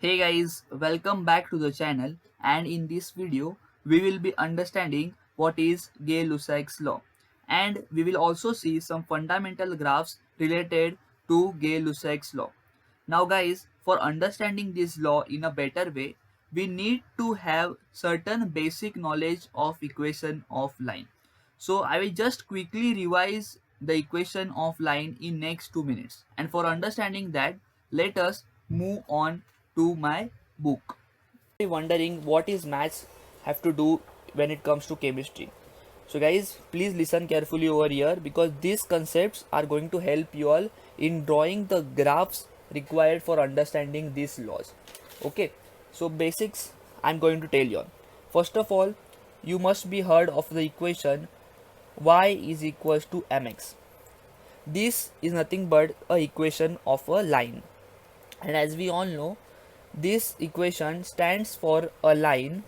Hey guys, welcome back to the channel, and in this video we will be understanding what is Gay-Lussac's law, and we will also see some fundamental graphs related to Gay-Lussac's law. Now guys, for understanding this law in a better way, we need to have certain basic knowledge of equation of line. So I will just quickly revise the equation of line in next 2 minutes, and for understanding that, let us move on to my book. Wondering what is maths have to do when it comes to chemistry. So guys, please listen carefully over here because these concepts are going to help you all in drawing the graphs required for understanding these laws. Okay, so basics I'm going to tell you all. First of all, you must be heard of the equation y is equals to mx. This is nothing but a equation of a line, and as we all know, this equation stands for a line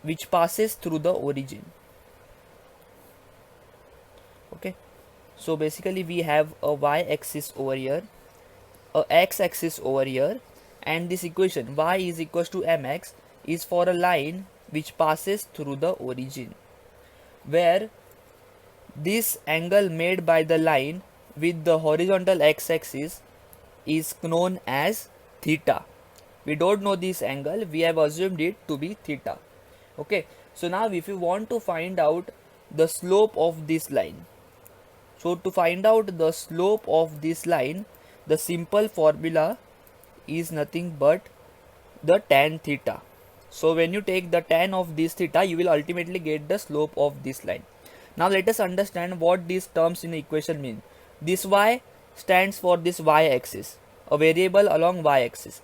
which passes through the origin. Okay, so basically we have a y-axis over here, a x-axis over here, and this equation y is equals to mx is for a line which passes through the origin, where this angle made by the line with the horizontal x-axis is known as theta. We don't know this angle, we have assumed it to be theta. Okay, so now if you want to find out the slope of this line, so to find out the slope of this line, the simple formula is nothing but the tan theta. So when you take the tan of this theta, you will ultimately get the slope of this line. Now let us understand what these terms in the equation mean. This y stands for this y-axis, a variable along y-axis.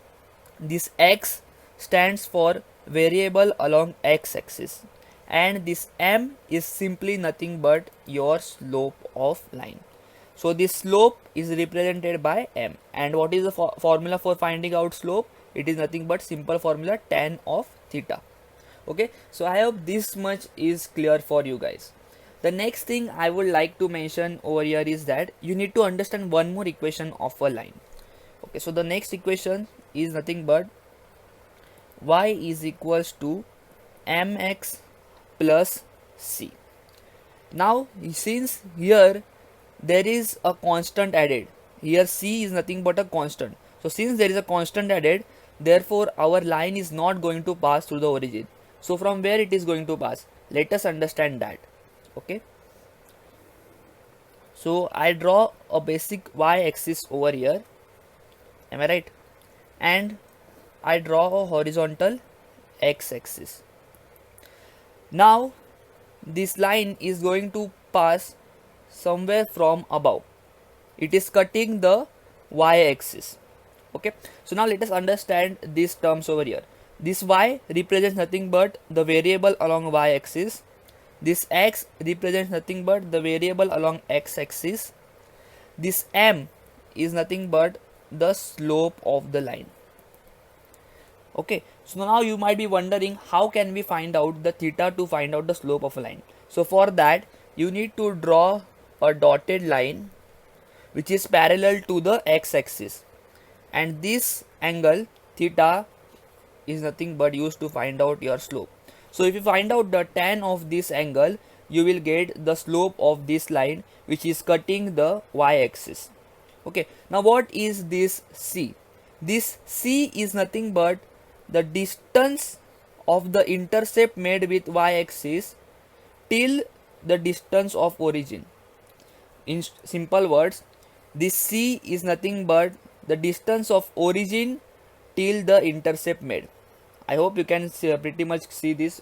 This x stands for variable along x-axis, and this m is simply nothing but your slope of line. So this slope is represented by m, and what is the formula for finding out slope? It is nothing but simple formula tan of theta. Okay, so I hope this much is clear for you guys. The next thing I would like to mention over here is that you need to understand one more equation of a line. Okay, so the next equation is nothing but y is equals to mx plus c. Now since here there is a constant added, here c is nothing but a constant, so since there is a constant added, therefore our line is not going to pass through the origin. So from where it is going to pass, let us understand that. Okay, so I draw a basic y-axis over here, am I right? And I draw a horizontal x-axis. Now this line is going to pass somewhere from above. It is cutting the y-axis. Okay, so now let us understand these terms over here. This y represents nothing but the variable along y-axis. This x represents nothing but the variable along x-axis. This m is nothing but the slope of the line. Okay, so now you might be wondering how can we find out the theta to find out the slope of a line. So for that you need to draw a dotted line which is parallel to the x-axis, and this angle theta is nothing but used to find out your slope. So if you find out the tan of this angle, you will get the slope of this line which is cutting the y-axis. Okay, now what is this c? This c is nothing but the distance of the intercept made with y-axis till the distance of origin. In simple words, this c is nothing but the distance of origin till the intercept made. I hope you can pretty much see this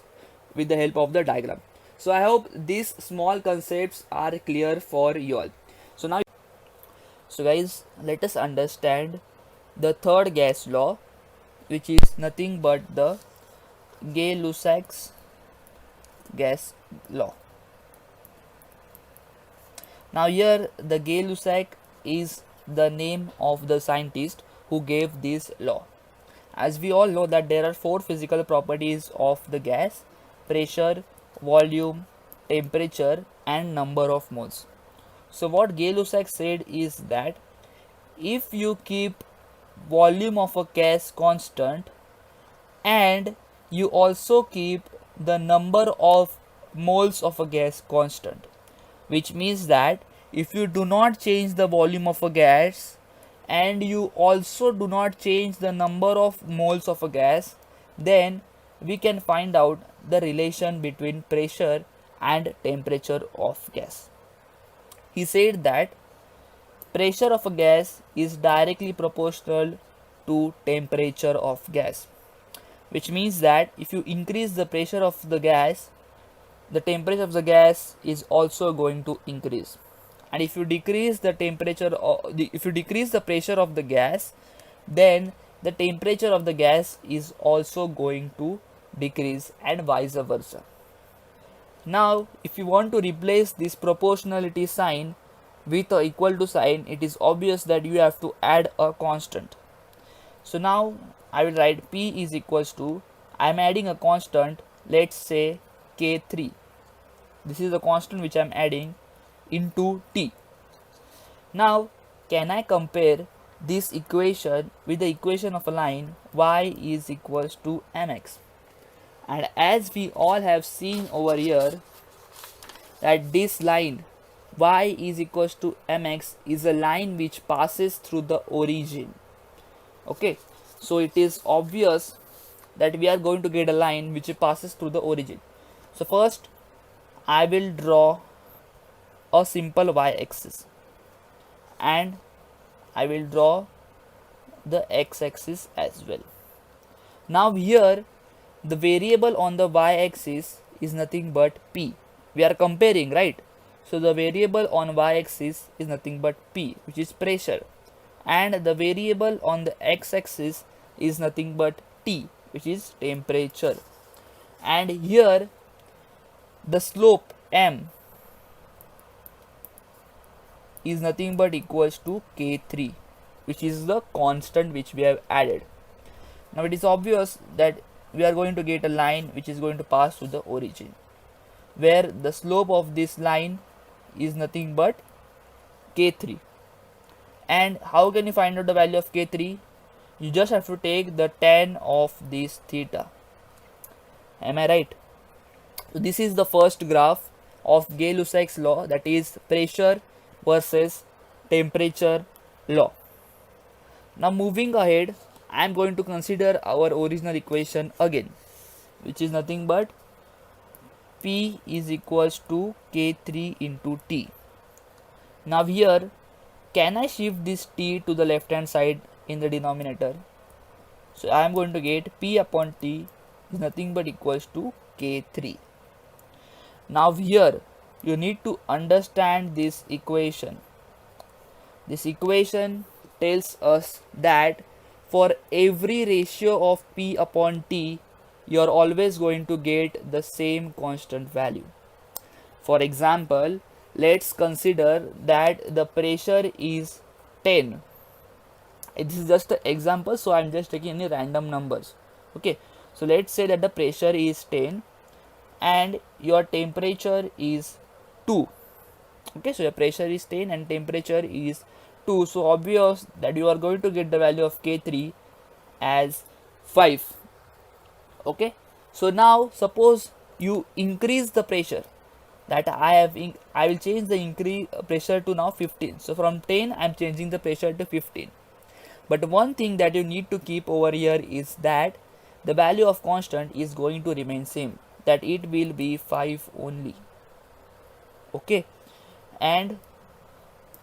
with the help of the diagram. So I hope these small concepts are clear for you all. So guys, let us understand the third gas law, which is nothing but the Gay-Lussac's gas law. Now here the Gay-Lussac is the name of the scientist who gave this law. As we all know that there are four physical properties of the gas: pressure, volume, temperature, and number of moles. So what Gay-Lussac said is that if you keep volume of a gas constant, and you also keep the number of moles of a gas constant, which means that if you do not change the volume of a gas and you also do not change the number of moles of a gas, then we can find out the relation between pressure and temperature of gas. He said that pressure of a gas is directly proportional to temperature of gas, which means that if you increase the pressure of the gas, the temperature of the gas is also going to increase, and if you decrease the temperature if you decrease the pressure of the gas, then the temperature of the gas is also going to decrease, and vice versa. Now if you want to replace this proportionality sign with a equal to sign, it is obvious that you have to add a constant. So now I will write P is equals to, I am adding a constant, let's say K3. This is the constant which I am adding into T. Now can I compare this equation with the equation of a line y is equals to mx? And as we all have seen over here, that this line y is equals to mx is a line which passes through the origin. Okay, so it is obvious that we are going to get a line which passes through the origin. So first I will draw a simple y-axis and I will draw the x-axis as well. Now here the variable on the y-axis is nothing but p. We are comparing, right? So the variable on y-axis is nothing but p, which is pressure, and the variable on the x-axis is nothing but T, which is temperature. And here the slope m is nothing but equals to K3, which is the constant which we have added. Now it is obvious that we are going to get a line which is going to pass through the origin, where the slope of this line is nothing but K3. And how can you find out the value of K3? You just have to take the tan of this theta. Am I right? So this is the first graph of Gay-Lussac's law, that is pressure versus temperature law. Now moving ahead, I am going to consider our original equation again, which is nothing but P is equals to K3 into T. Now here, can I shift this T to the left hand side in the denominator? So I am going to get P upon T is nothing but equals to K3. Now here you need to understand this equation. This equation tells us that for every ratio of P upon T, you are always going to get the same constant value. For example, let's consider that the pressure is 10. This is just an example, so I'm just taking any random numbers. Okay, so let's say that the pressure is 10 and your temperature is 2. Okay, so your pressure is 10 and temperature is 2. So obvious that you are going to get the value of K3 as 5. Okay, so now suppose you increase the pressure, that I will change the increase pressure to now 15. So from 10 I am changing the pressure to 15. But one thing that you need to keep over here is that the value of constant is going to remain same, that it will be 5 only. Okay, and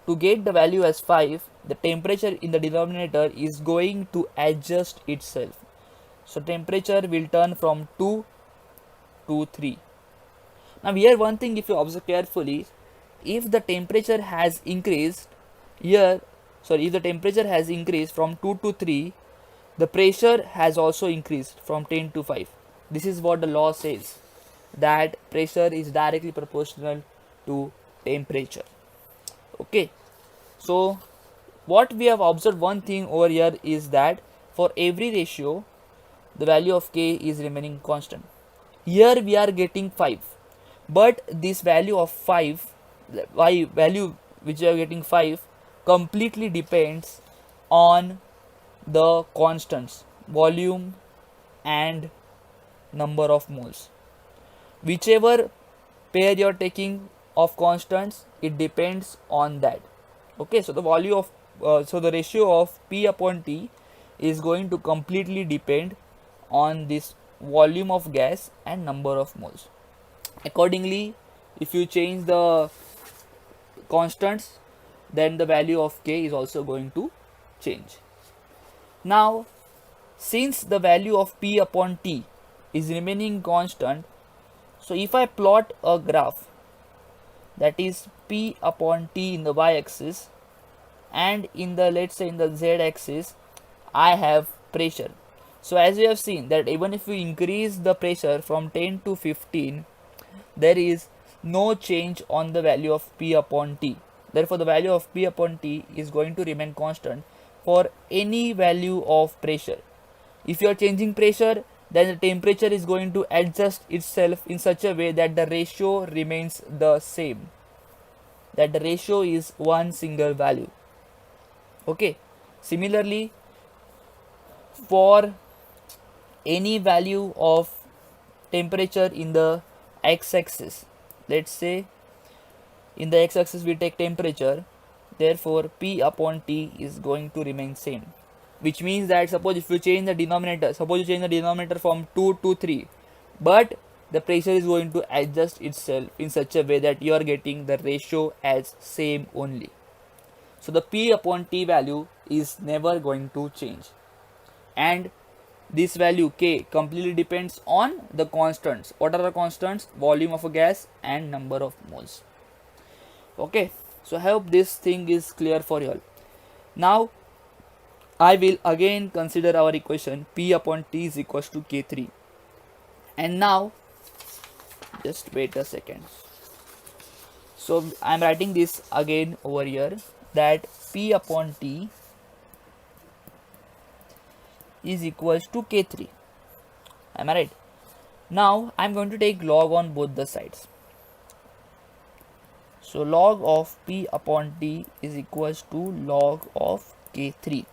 to get the value as 5, the temperature in the denominator is going to adjust itself. So temperature will turn from 2 to 3. Now here one thing, if you observe carefully, if the temperature has increased here, if the temperature has increased from 2 to 3, the pressure has also increased from 10 to 5. This is what the law says, that pressure is directly proportional to temperature. Okay, so what we have observed, one thing over here is that for every ratio the value of K is remaining constant. Here we are getting 5, but this value of 5, value which we are getting 5, completely depends on the constants volume and number of moles. Whichever pair you're taking of constants, it depends on that. Okay, so the value of so the ratio of P upon T is going to completely depend on this volume of gas and number of moles. Accordingly, if you change the constants, then the value of K is also going to change. Now, since the value of P upon T is remaining constant, so if I plot a graph that is P upon T in the y-axis and in the, let's say, in the z-axis, I have pressure. So as we have seen that even if we increase the pressure from 10 to 15, there is no change on the value of P upon T. Therefore the value of P upon T is going to remain constant for any value of pressure. If you are changing pressure, then the temperature is going to adjust itself in such a way that the ratio remains the same, that the ratio is one single value. Okay, similarly, for any value of temperature in the x-axis, let's say in the x-axis we take temperature, therefore P upon T is going to remain same, which means that suppose if you change the denominator, suppose you change the denominator from 2 to 3, but the pressure is going to adjust itself in such a way that you are getting the ratio as same only. So the P upon T value is never going to change, and this value K completely depends on the constants. What are the constants? Volume of a gas and number of moles. Okay, so I hope this thing is clear for you all. Now I will again consider our equation P upon T is equals to K3, and now just wait a second. So I am writing this again over here, that P upon T is equals to K3. Am I right? Now I am going to take log on both the sides. So log of P upon T is equals to log of K3.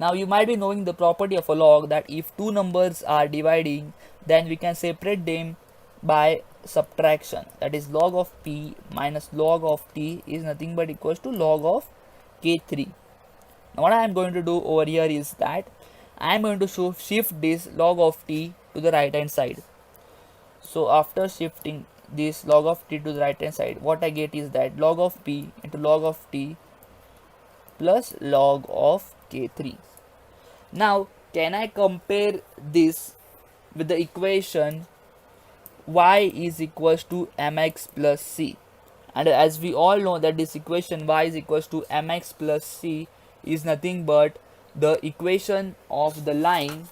Now you might be knowing the property of a log, that if two numbers are dividing, then we can separate them by subtraction. That is, log of P minus log of T is nothing but equals to log of K3. Now what I am going to do over here is that I am going to shift this log of T to the right hand side. So after shifting this log of T to the right hand side, what I get is that log of P into log of T plus log of K3. Now can I compare this with the equation y is equals to mx plus c? And as we all know that this equation y is equals to mx plus c is nothing but the equation of the line,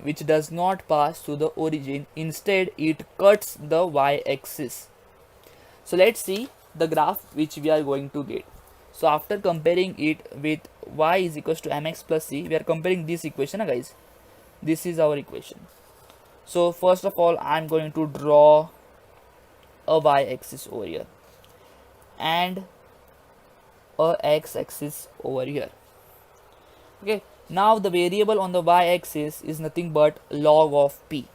which does not pass through the origin, instead it cuts the y-axis. So let's see the graph which we are going to get. So after comparing it with y is equals to mx plus c, we are comparing this equation, guys. This is our equation. So first of all, I am going to draw a y-axis over here and a x-axis over here. Okay, now the variable on the y-axis is nothing but log of P.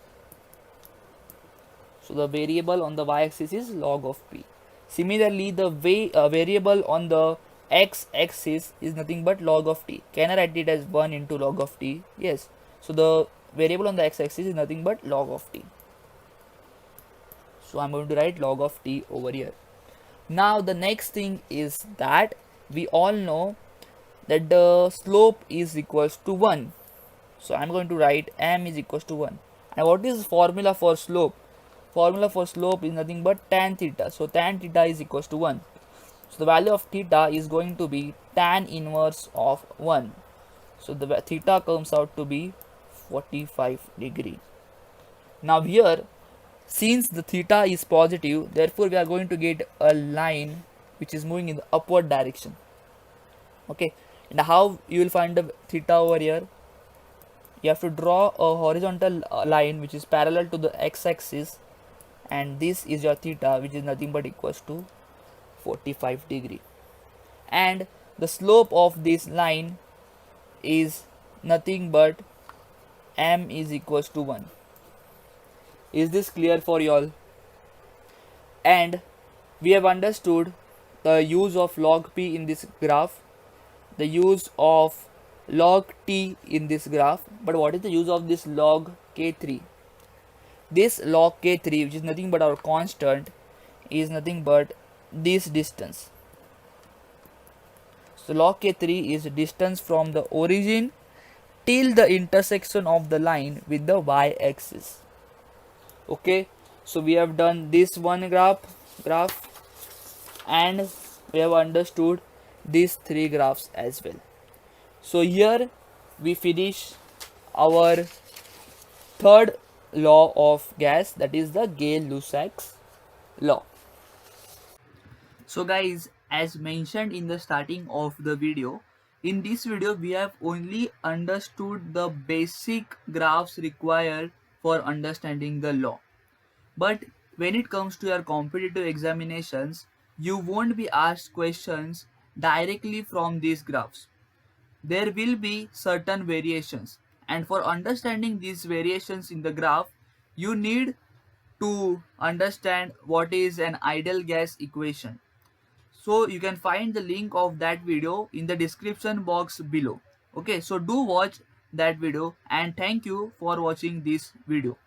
So the variable on the y-axis is log of P. Similarly, the variable on the x-axis is nothing but log of T. Can I write it as 1 into log of T? Yes. So the variable on the x-axis is nothing but log of T. So I'm going to write log of T over here. Now the next thing is that we all know that the slope is equals to 1. So I'm going to write m is equals to 1. And what is the formula for slope? Formula for slope is nothing but tan theta. So tan theta is equals to 1. So the value of theta is going to be tan inverse of 1. So the theta comes out to be 45 degree. Now here, since the theta is positive, therefore we are going to get a line which is moving in the upward direction. Okay, and how you will find the theta over here? You have to draw a horizontal line which is parallel to the x-axis, and this is your theta, which is nothing but equals to 45 degree. And the slope of this line is nothing but m is equals to 1. Is this clear for you all? And we have understood the use of log p in this graph, the use of log t in this graph. But what is the use of this log k3? This log k3, which is nothing but our constant, is nothing but this distance. So log k3 is distance from the origin till the intersection of the line with the y-axis. Okay, so we have done this one graph and we have understood these three graphs as well. So here we finish our third law of gas, that is the Gay-Lussac's law. So guys, as mentioned in the starting of the video, in this video we have only understood the basic graphs required for understanding the law. But when it comes to your competitive examinations, you won't be asked questions directly from these graphs. There will be certain variations, and for understanding these variations in the graph, you need to understand what is an ideal gas equation. So you can find the link of that video in the description box below. Okay, so do watch that video, and thank you for watching this video.